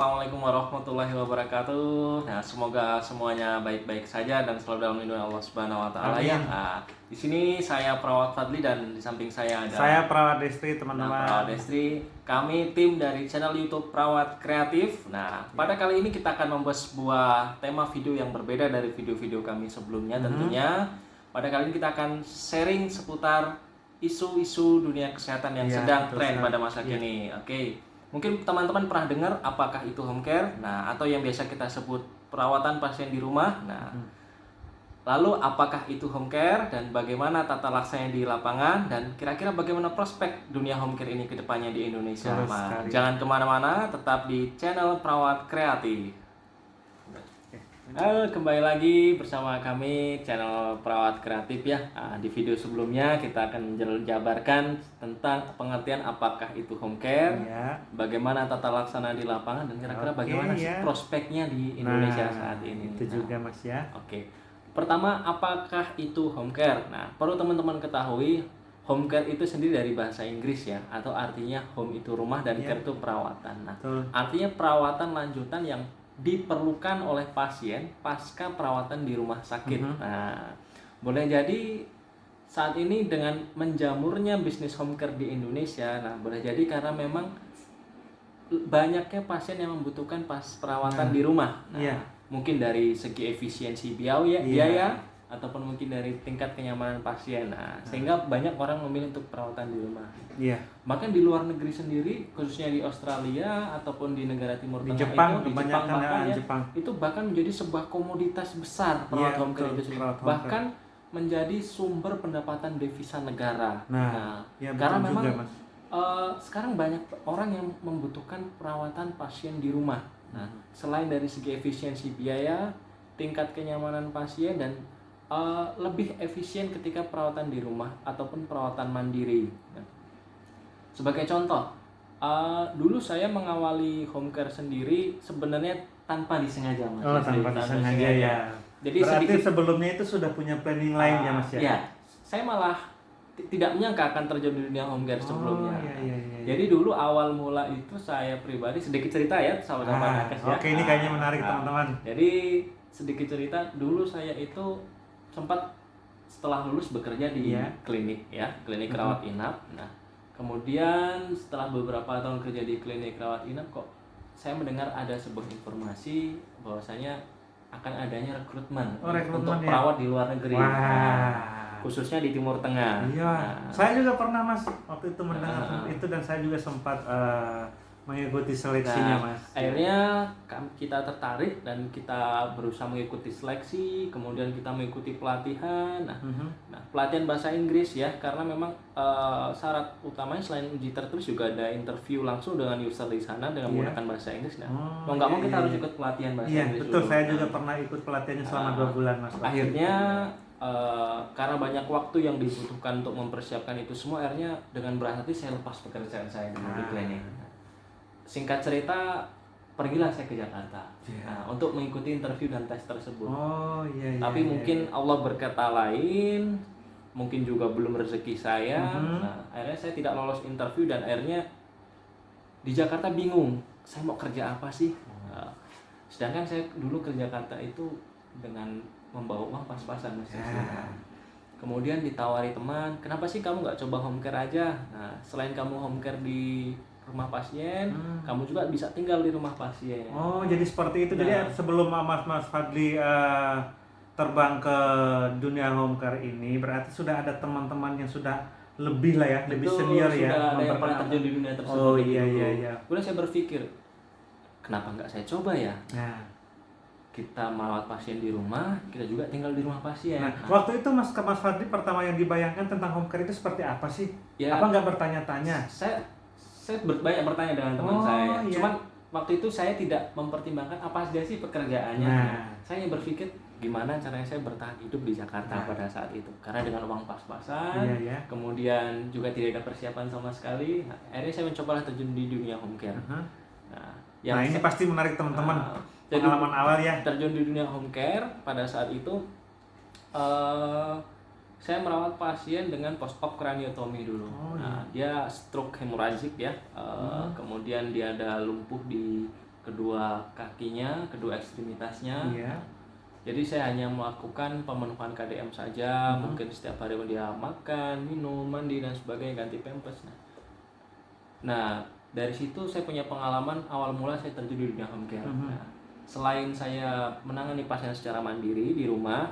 Assalamualaikum warahmatullahi wabarakatuh. Nah, semoga semuanya baik-baik saja dan selalu dalam lindungan Allah Subhanahu wa taala ya. Amin. Nah, di sini saya Perawat Fadli dan di samping saya ada Saya Perawat Destri, Perawat teman-teman. Destri. Kami tim dari channel YouTube Perawat Kreatif. Nah, pada kali ini kita akan membahas sebuah tema video yang berbeda dari video-video kami sebelumnya tentunya. Pada kali ini kita akan sharing seputar isu-isu dunia kesehatan yang Iya, sedang betul tren sekali. pada masa Iya. kini. Oke. Mungkin teman-teman pernah dengar apakah itu home care, nah atau yang biasa kita sebut perawatan pasien di rumah. Nah, lalu apakah itu home care dan bagaimana tata laksananya di lapangan dan kira-kira bagaimana prospek dunia home care ini ke depannya di Indonesia? Betul Nah, sekali. jangan kemana-mana, tetap di channel Perawat Kreatif. Halo, kembali lagi bersama kami channel Perawat Kreatif ya. Nah, di video sebelumnya kita akan menjabarkan tentang pengertian apakah itu home care, Iya. bagaimana tata laksana di lapangan dan kira-kira Oke, bagaimana sih ya. prospeknya di Indonesia Nah, saat ini. itu juga Mas ya. Oke. Pertama, apakah itu home care? Nah, perlu teman-teman ketahui home care itu sendiri dari bahasa Inggris ya, atau artinya home itu rumah dan Iya. care itu perawatan. Nah, Betul. artinya perawatan lanjutan yang diperlukan oleh pasien pasca perawatan di rumah sakit. Nah, boleh jadi saat ini dengan menjamurnya bisnis home care di Indonesia, nah boleh jadi karena memang banyaknya pasien yang membutuhkan perawatan di rumah. Nah, iya. mungkin dari segi efisiensi Iya. biaya ataupun mungkin dari tingkat kenyamanan pasien. Nah, sehingga banyak orang memilih untuk perawatan di rumah. Iya. Bahkan di luar negeri sendiri, khususnya di Australia ataupun di negara Timur Di Tengah Jepang itu, di Jepang kebanyakan bahkan ya, Jepang. itu bahkan menjadi sebuah komoditas besar perawat Iya, home care betul, itu sendiri. perawat home Bahkan menjadi sumber pendapatan devisa negara. Nah, ya karena betul memang juga, Mas. sekarang banyak orang yang membutuhkan perawatan pasien di rumah. Nah, selain dari segi efisiensi biaya, tingkat kenyamanan pasien dan lebih efisien ketika perawatan di rumah ataupun perawatan mandiri. Nah, sebagai contoh, dulu saya mengawali home care sendiri sebenarnya tanpa disengaja, Mas. Oh, tanpa disengaja ya. Jadi Berarti sedikit sebelumnya itu sudah punya planning lain ya, Mas ya? ya, saya malah tidak menyangka akan terjun di dunia home care sebelumnya. Iya. Jadi dulu awal mula itu saya pribadi sedikit cerita ya sama-sama Nakes ya. Oke, ini kayaknya menarik teman-teman. Jadi sedikit cerita, dulu saya itu sempat setelah lulus bekerja di klinik ya, klinik rawat inap. Nah, kemudian setelah beberapa tahun kerja di klinik rawat inap, kok saya mendengar ada sebuah informasi bahwasanya akan adanya rekrutmen untuk ya? perawat di luar negeri. Wah. Khususnya di Timur Tengah. Iya, Nah, saya juga pernah Mas waktu itu mendengar itu dan saya juga sempat mengikuti seleksinya Mas. akhirnya kita tertarik dan kita berusaha mengikuti seleksi, kemudian kita mengikuti pelatihan. Nah, pelatihan bahasa Inggris ya, karena memang syarat utamanya selain uji tertulis juga ada interview langsung dengan user di sana dengan menggunakan bahasa Inggris. Nah, mau nggak mau kita harus ikut pelatihan bahasa Inggris. Betul, dulu. saya juga pernah ikut pelatihannya selama 2 bulan Mas. Akhirnya karena banyak waktu yang dibutuhkan untuk mempersiapkan itu semua, akhirnya dengan berat hati saya lepas pekerjaan saya di klinik. Singkat cerita, pergilah saya ke Jakarta untuk mengikuti interview dan tes tersebut. Tapi mungkin Allah berkata lain, mungkin juga belum rezeki saya. Nah, akhirnya saya tidak lolos interview dan akhirnya di Jakarta bingung, saya mau kerja apa sih? Sedangkan saya dulu ke Jakarta itu dengan membawa uang pas-pasan, Mas. Kemudian ditawari teman, kenapa sih kamu nggak coba home care aja? Nah, selain kamu home care di rumah pasien, kamu juga bisa tinggal di rumah pasien. Oh, jadi seperti itu. Jadi sebelum Mas Fadli terbang ke dunia home care ini, berarti sudah ada teman-teman yang sudah lebih lah ya, lebih senior ya. Sudah ada yang pernah terjun di dunia tersebut. Oh iya. Kemudian saya berpikir, kenapa nggak saya coba ya? Kita merawat pasien di rumah, kita juga tinggal di rumah pasien. Nah, waktu itu Mas Fadli pertama yang dibayangkan tentang home care itu seperti apa sih? Ya, apa nggak bertanya-tanya? Saya banyak bertanya dengan teman saya. Cuman waktu itu saya tidak mempertimbangkan apa saja sih pekerjaannya. Saya berpikir gimana caranya saya bertahan hidup di Jakarta pada saat itu. Karena dengan uang pas-pasan, kemudian juga tidak ada persiapan sama sekali. Nah, akhirnya saya mencoba terjun di dunia home care. Nah, ini pasti menarik teman-teman. Pengalaman awal ya. Terjun di dunia home care pada saat itu saya merawat pasien dengan post-op craniotomy dulu. Dia stroke hemorrhagic ya. Kemudian dia ada lumpuh di kedua kakinya, kedua ekstremitasnya. Iya. Jadi saya hanya melakukan pemenuhan KDM saja, mungkin setiap hari dia makan, minum, mandi dan sebagainya, ganti pampers. Nah, dari situ saya punya pengalaman awal mula saya terjun di dunia home care. Nah, selain saya menangani pasien secara mandiri di rumah,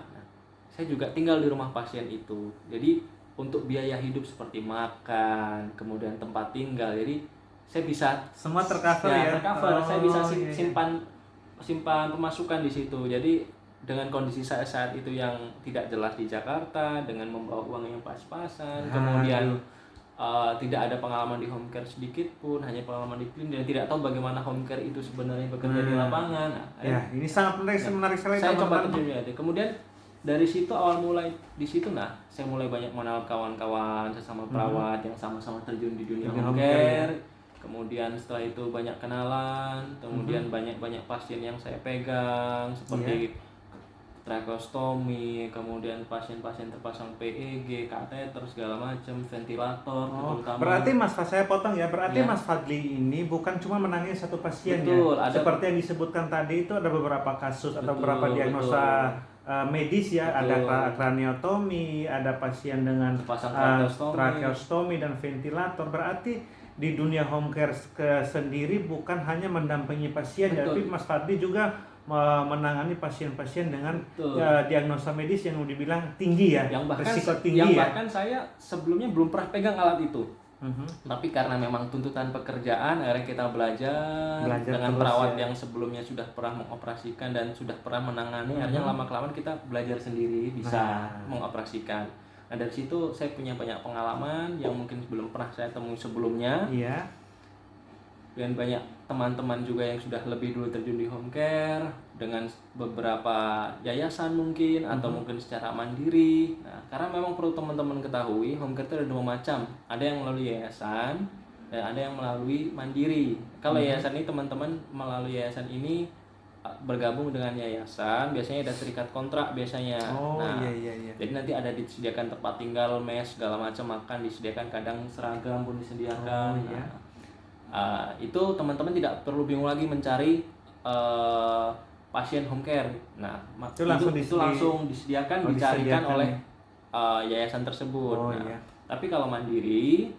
saya juga tinggal di rumah pasien itu. Jadi untuk biaya hidup seperti makan, kemudian tempat tinggal, jadi saya bisa Semua tercover ya? tercover. Saya bisa Iya, iya. simpan pemasukan di situ. Jadi dengan kondisi saya saat itu yang tidak jelas di Jakarta, dengan membawa uang yang pas-pasan, kemudian tidak ada pengalaman di home care sedikit pun, hanya pengalaman di klinik dan tidak tahu bagaimana home care itu sebenarnya bekerja di lapangan. Nah, Ya, ini sangat menarik sekali. saya coba teman-teman. terjun ya. Kemudian dari situ awal mulai di situ, saya mulai banyak mengenal kawan-kawan sesama perawat yang sama-sama terjun di dunia Dunia home home care, care. Kemudian setelah itu banyak kenalan, kemudian banyak pasien yang saya pegang seperti tracheostomi, kemudian pasien-pasien terpasang PEG, kateter segala macam, ventilator terutama. Berarti saya potong ya. Berarti Ya. Mas Fadli ini bukan cuma menangani satu pasien Betul, ya. ada- Seperti yang disebutkan tadi itu ada beberapa kasus atau Betul, beberapa diagnosa medis ya. Betul. Ada kraniotomi, ada pasien dengan Terpasang tracheostomi dan ventilator. Berarti di dunia home care sendiri bukan hanya mendampingi pasien, Betul. tapi Mas Fadli juga menangani pasien-pasien dengan Betul. diagnosa medis yang dibilang tinggi ya, yang bahkan risiko tinggi ya. bahkan saya sebelumnya belum pernah pegang alat itu. Tapi karena memang tuntutan pekerjaan, akhirnya kita belajar dengan terus perawat ya. yang sebelumnya sudah pernah mengoperasikan dan sudah pernah menangani, akhirnya lama-kelamaan kita belajar sendiri bisa mengoperasikan. Nah, dari situ saya punya banyak pengalaman yang mungkin belum pernah saya temui sebelumnya. Iya. Dan banyak teman-teman juga yang sudah lebih dulu terjun di home care dengan beberapa yayasan mungkin atau mungkin secara mandiri. Nah, karena memang perlu teman-teman ketahui, home care itu ada dua macam. Ada yang melalui yayasan dan ada yang melalui mandiri. Kalau yayasan ini teman-teman melalui yayasan ini bergabung dengan yayasan, biasanya ada terikat kontrak biasanya. Iya. Jadi nanti ada disediakan tempat tinggal, mes, segala macam, makan disediakan, kadang seragam pun disediakan. Itu teman-teman tidak perlu bingung lagi mencari pasien home care. Nah, itu langsung disediakan, dicarikan oleh yayasan tersebut. Tapi kalau mandiri,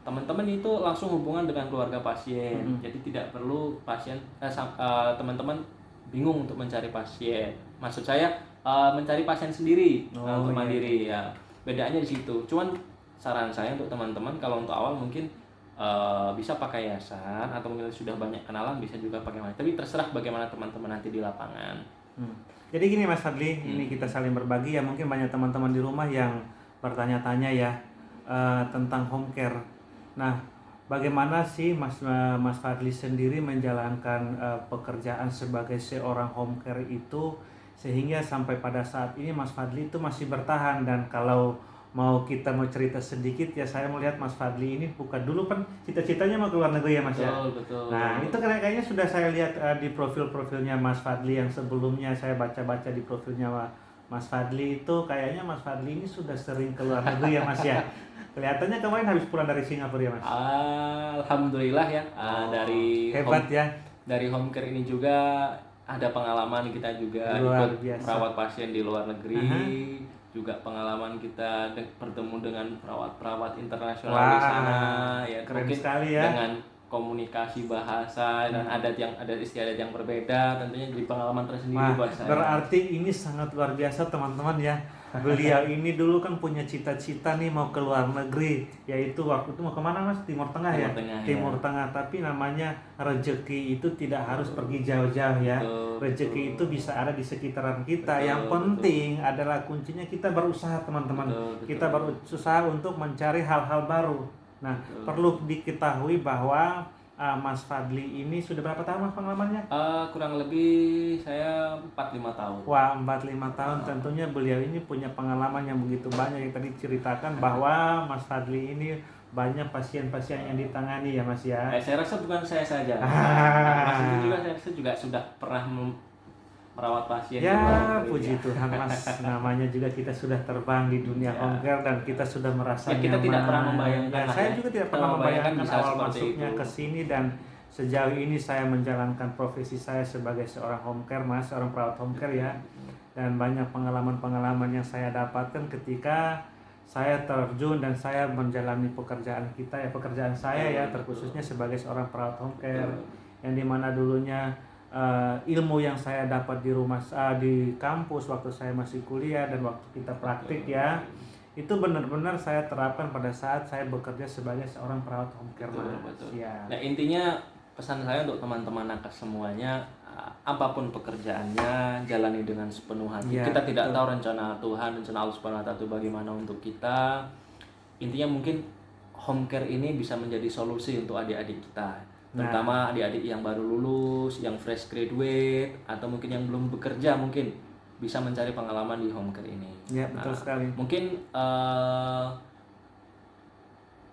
teman-teman itu langsung hubungan dengan keluarga pasien. Jadi tidak perlu teman-teman bingung untuk mencari pasien. Maksud saya mencari pasien sendiri untuk mandiri ya. Bedanya di situ. Cuman saran saya untuk teman-teman kalau untuk awal mungkin bisa pakai yayasan atau mungkin sudah banyak kenalan bisa juga pakai mandiri. Tapi terserah bagaimana teman-teman nanti di lapangan. Jadi gini Mas Fadli, ini kita saling berbagi ya. Mungkin banyak teman-teman di rumah yang bertanya-tanya ya tentang home care. Nah, bagaimana sih Mas Fadli sendiri menjalankan pekerjaan sebagai seorang home care itu sehingga sampai pada saat ini Mas Fadli itu masih bertahan. Dan kalau kita mau cerita sedikit ya, saya melihat Mas Fadli ini bukan dulu kan cita-citanya mau ke luar negeri ya Mas ya. Betul. Nah, itu kayaknya sudah saya lihat di profilnya Mas Fadli yang sebelumnya saya baca-baca di profilnya Mas Fadli itu kayaknya Mas Fadli ini sudah sering ke luar negeri ya Mas ya. Kelihatannya kemarin habis pulang dari Singapura ya Mas. Alhamdulillah ya. Hebat ya. Dari home care ini juga ada pengalaman kita juga Luar ikut biasa. merawat pasien di luar negeri. Juga pengalaman kita bertemu dengan perawat-perawat internasional di sana ya, keren mungkin sekali ya. dengan komunikasi bahasa dan ada istiadat yang berbeda, tentunya jadi pengalaman tersendiri buat saya. Berarti ini sangat luar biasa teman-teman ya. Beliau ini dulu kan punya cita-cita nih mau ke luar negeri, yaitu waktu itu mau kemana Mas? Timur Tengah ya? Timur Tengah, tapi namanya rezeki itu tidak harus pergi jauh-jauh ya. Rezeki itu bisa ada di sekitaran kita. Yang penting adalah kuncinya kita berusaha teman-teman. Kita berusaha untuk mencari hal-hal baru. Nah, perlu diketahui bahwa Mas Fadli ini sudah berapa tahun Mas pengalamannya? Kurang lebih saya 4-5 tahun. Wah, 4-5 tahun. Tentunya beliau ini punya pengalaman yang begitu banyak yang tadi ceritakan bahwa Mas Fadli ini banyak pasien-pasien yang ditangani ya Mas ya. Saya rasa bukan saya saja. Mas itu juga saya juga sudah pernah merawat pasien. Ya, puji Tuhan Mas. Namanya juga kita sudah terbang di dunia home care dan kita sudah merasa kita nyaman. tidak pernah membayangkan. Saya juga tidak pernah membayangkan bisa awal seperti masuknya itu. ke sini dan sejauh ini saya menjalankan profesi saya sebagai seorang home care mas, seorang perawat home care ya. Dan banyak pengalaman-pengalaman yang saya dapatkan ketika saya terjun dan saya menjalani pekerjaan saya ya, terkhususnya sebagai seorang perawat home care, yang dimana dulunya ilmu yang saya dapat di kampus waktu saya masih kuliah dan waktu kita praktik ya, itu benar-benar saya terapkan pada saat saya bekerja sebagai seorang perawat home care. Betul. Ya. Nah intinya pesan saya untuk teman-teman nakes semuanya, apapun pekerjaannya jalani dengan sepenuh hati. Kita tidak tahu rencana Tuhan, rencana Allah Subhanahu wa taala itu bagaimana untuk kita. Intinya mungkin home care ini bisa menjadi solusi untuk adik-adik kita, terutama adik-adik yang baru lulus, yang fresh graduate, atau mungkin yang belum bekerja, mungkin bisa mencari pengalaman di home care ini. Ya, betul sekali. Mungkin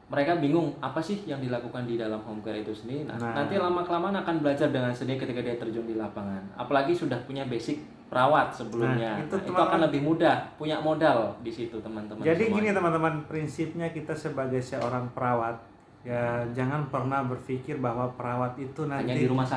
mereka bingung apa sih yang dilakukan di dalam home care itu sendiri. Nanti lama-kelamaan akan belajar dengan sendiri ketika dia terjun di lapangan. Apalagi sudah punya basic perawat sebelumnya. Itu akan lebih mudah, punya modal di situ teman-teman. Jadi gini teman-teman, prinsipnya kita sebagai seorang perawat ya jangan pernah berpikir bahwa perawat itu nanti hanya di rumah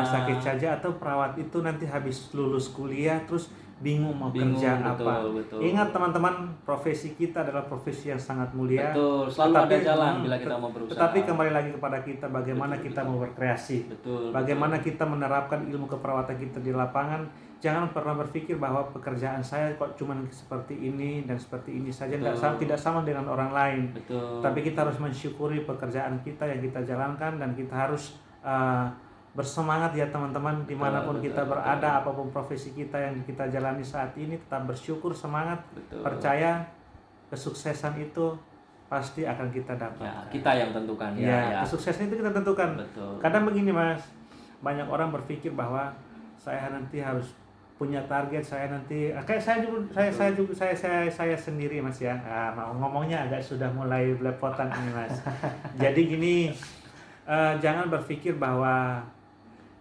sakit saja atau perawat itu nanti habis lulus kuliah terus bingung mau kerja apa. Betul. Ingat teman-teman, profesi kita adalah profesi yang sangat mulia. Betul, selalu ada jalan bila kita mau berusaha. Tetapi kembali lagi kepada kita bagaimana kita mau berkreasi. Bagaimana kita menerapkan ilmu keperawatan kita di lapangan. Jangan pernah berpikir bahwa pekerjaan saya kok cuma seperti ini dan seperti ini saja, tidak sama dengan orang lain. Tapi kita harus mensyukuri pekerjaan kita yang kita jalankan, dan kita harus bersemangat ya teman-teman, dimanapun kita berada, apapun profesi kita yang kita jalani saat ini, tetap bersyukur, semangat, percaya kesuksesan itu pasti akan kita dapat. Ya, kita yang tentukan ya. Kesuksesan itu kita tentukan. Kadang begini mas, banyak orang berpikir bahwa saya nanti harus punya target, saya nanti kayak saya sendiri mas ya. Ngomongnya agak sudah mulai belepotan ini mas. Jadi gini, jangan berpikir bahwa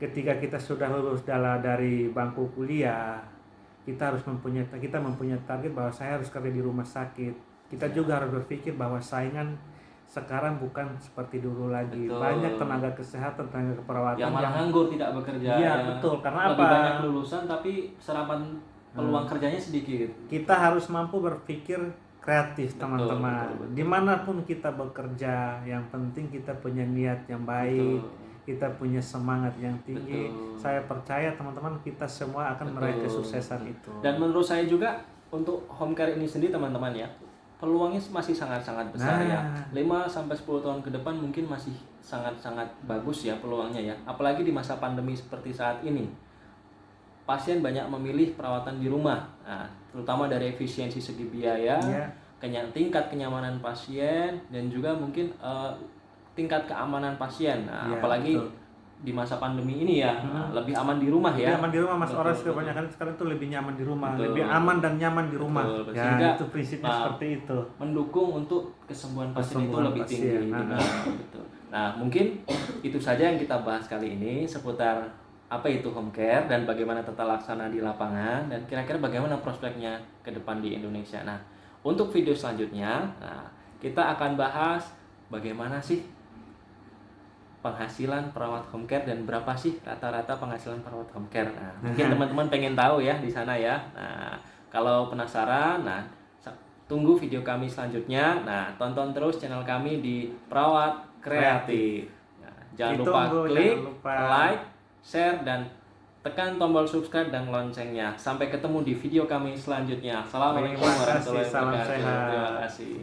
ketika kita sudah lulus dari bangku kuliah, kita mempunyai target bahwa saya harus kerja di rumah sakit. Kita juga harus berpikir bahwa saingan sekarang bukan seperti dulu lagi. Banyak tenaga kesehatan, tenaga keperawatan yang malah nganggur, tidak bekerja. Iya, betul. Karena lebih banyak lulusan tapi serapan peluang kerjanya sedikit. Kita harus mampu berpikir kreatif teman-teman. Dimanapun kita bekerja, yang penting kita punya niat yang baik. Kita punya semangat yang tinggi. Saya percaya teman-teman, kita semua akan meraih kesuksesan itu. Dan menurut saya juga untuk home care ini sendiri teman-teman ya, peluangnya masih sangat-sangat besar ya. 5-10 tahun ke depan mungkin masih sangat-sangat bagus ya peluangnya ya. Apalagi di masa pandemi seperti saat ini. Pasien banyak memilih perawatan di rumah. Terutama dari efisiensi segi biaya, tingkat kenyamanan pasien, dan juga mungkin tingkat keamanan pasien. Apalagi di masa pandemi ini ya, lebih aman di rumah ya. Lebih aman di rumah mas. Orang kebanyakan sekarang tuh lebih nyaman di rumah, lebih aman dan nyaman di rumah. Sehingga itu prinsipnya seperti itu. Mendukung untuk kesembuhan pasien itu lebih tinggi. Nah, mungkin itu saja yang kita bahas kali ini seputar apa itu home care dan bagaimana tata laksana di lapangan, dan kira-kira bagaimana prospeknya ke depan di Indonesia. Nah, untuk video selanjutnya, kita akan bahas bagaimana sih penghasilan perawat home care dan berapa sih rata-rata penghasilan perawat home care. Mungkin teman-teman pengen tahu ya di sana ya. Kalau penasaran, tunggu video kami selanjutnya. Tonton terus channel kami di Perawat Kreatif. Jangan lupa klik, like, share, dan tekan tombol subscribe dan loncengnya. Sampai ketemu di video kami selanjutnya. Assalamualaikum warahmatullahi wabarakatuh. Terima kasih.